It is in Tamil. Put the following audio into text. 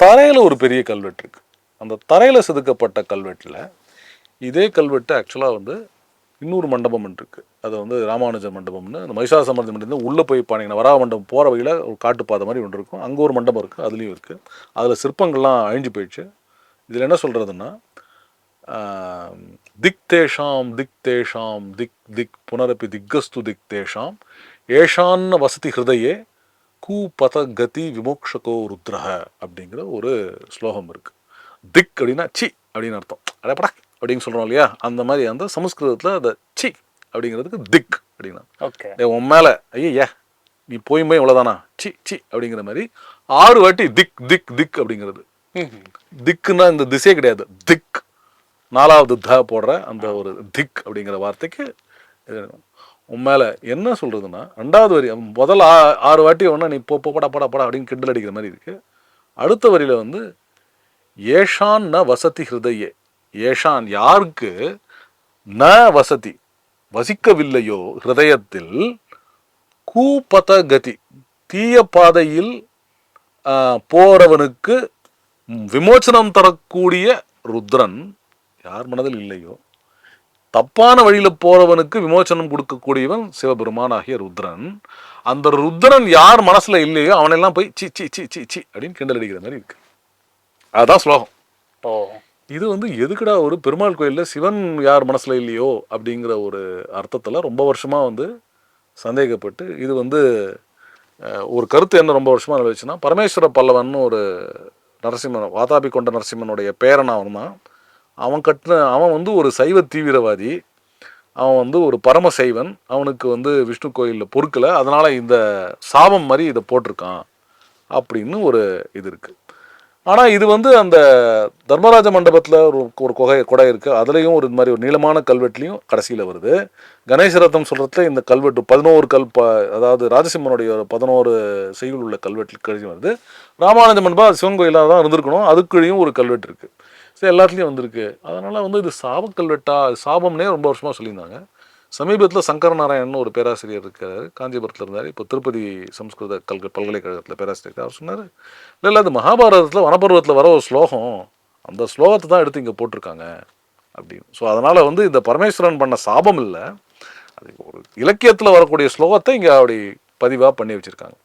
தரையில் ஒரு பெரிய கல்வெட்டு இருக்குது. அந்த தரையில் செதுக்கப்பட்ட கல்வெட்டில் இதே கல்வெட்டு ஆக்சுவலாக வந்து இன்னொரு மண்டபம் இருக்குது. அது வந்து ராமானுஜ மண்டபம்னு அந்த மகிஷாச சமர்த்தி மண்டபம் உள்ளே போய் பாருங்கன்னா வராக மண்டபம் போகிற வழியில் ஒரு காட்டுப்பாதை மாதிரி ஒன்று இருக்கும். அங்கே ஒரு மண்டபம் இருக்குது, அதுலேயும் இருக்குது. அதில் சிற்பங்கள்லாம் அழிஞ்சு போயிடுச்சு. இதில் என்ன சொல்கிறதுன்னா, திக் தேஷாம் திக் தேஷாம் திக் திக் புனரப்பி திக்கஸ்து திக் தேஷாம் ஏஷான்ன வசதி ஹிருதயே கூ பத கதி விமோக்ஷகோ ருத்ரஹ அப்படிங்கிற ஒரு ஸ்லோகம் இருக்குது. திக் அப்படின்னா சி அப்படின்னு அர்த்தம். அடப்படா அப்படின்னு சொல்கிறோம் இல்லையா, அந்த மாதிரி அந்த சமஸ்கிருதத்தில் அந்த சி அப்படிங்கிறதுக்கு திக் அப்படின்னா. ஓகே, உன் மேலே ஐயா நீ போயுமே இவ்வளோதானா சி சி அப்படிங்கிற மாதிரி 6 வாட்டி திக் திக் திக் அப்படிங்கிறது. திக்குன்னா இந்த திசையே கிடையாது, திக் 4வது த போடுற அந்த ஒரு திக் அப்படிங்கிற வார்த்தைக்கு உன் மேலே என்ன சொல்கிறதுன்னா 2வது வரி முதல் 6 வாட்டி ஒன்றா நீ போடா போடா போடா அப்படின்னு கிண்டல் அடிக்கிற மாதிரி இருக்குது. அடுத்த வரியில் வந்து ஏஷான் ந வசதி ஹிருதயே, ஏஷான் யாருக்கு, ந வசதி வசிக்கவில்லையோ ஹிருதயத்தில், கூபத கதி தீய பாதையில் போறவனுக்கு விமோச்சனம் தரக்கூடிய ருத்ரன் யார் மனதில் இல்லையோ, தப்பான வழியில போறவனுக்கு விமோச்சனம் கொடுக்கக்கூடியவன் சிவபெருமான் ஆகிய ருத்ரன். அந்த ருத்ரன் யார் மனசுல இல்லையோ அவனெல்லாம் போய் C C C C C அப்படின்னு கிண்டல் அடிக்கிற மாதிரி இருக்கு. அதுதான் ஸ்லோகம். இது வந்து எதுக்குடா ஒரு பெருமாள் கோயிலில் சிவன் யார் மனசுல இல்லையோ அப்படிங்கிற ஒரு அர்த்தத்தில் ரொம்ப வருஷமா வந்து சந்தேகப்பட்டு, இது வந்து ஒரு கருத்து என்ன ரொம்ப வருஷமா நிலவுச்சுன்னா, பரமேஸ்வர பல்லவன் ஒரு நரசிம்மன், வாதாபி கொண்ட நரசிம்மனுடைய பேரன் அவன் தான். அவன் வந்து ஒரு சைவ தீவிரவாதி, அவன் வந்து ஒரு பரம சைவன். அவனுக்கு வந்து விஷ்ணு கோயிலில் பொறுக்கலை, அதனால் இந்த சாபம் மாதிரி இதை போட்டிருக்கான் அப்படின்னு ஒரு இது இருக்குது. ஆனால் இது வந்து அந்த தர்மராஜ மண்டபத்தில் ஒரு கொடை இருக்குது, அதுலேயும் ஒரு மாதிரி ஒரு நீளமான கல்வெட்டுலையும் கடைசியில் வருது. கணேசரத்தம் சொல்கிறதுல இந்த கல்வெட்டு 11 அதாவது ராஜசிம்மனுடைய 11 செய்யுள் உள்ள கல்வெட்டு கழிச்சு வருது. ராமானுஜ மண்டபம் சிவன் கோயிலாக தான் இருந்திருக்கணும், அதுக்குள்ளேயும் ஒரு கல்வெட்டு இருக்குது. சரி, எல்லாத்துலேயும் வந்திருக்கு. அதனால் வந்து இது சாப கல்வெட்டா, சாபம்னே ரொம்ப வருஷமாக சொல்லியிருந்தாங்க. சமீபத்தில் சங்கரநாராயணன் ஒரு பேராசிரியர் இருக்கார், காஞ்சிபுரத்தில் இருந்தார், இப்போ திருப்பதி சம்ஸ்கிருத பல்கலைக்கழகத்தில் பேராசிரியர். அவர் சொன்னார், இல்லை அது மகாபாரதத்தில் வனப்பருவத்தில் வர ஒரு ஸ்லோகம், அந்த ஸ்லோகத்தை தான் எடுத்து இங்கே போட்டிருக்காங்க அப்படின்னு. ஸோ அதனால் வந்து இந்த பரமேஸ்வரன் பண்ண சாபம் இல்லை, அது ஒரு இலக்கியத்தில் வரக்கூடிய ஸ்லோகத்தை இங்கே அப்படி பதிவாக பண்ணி வச்சுருக்காங்க.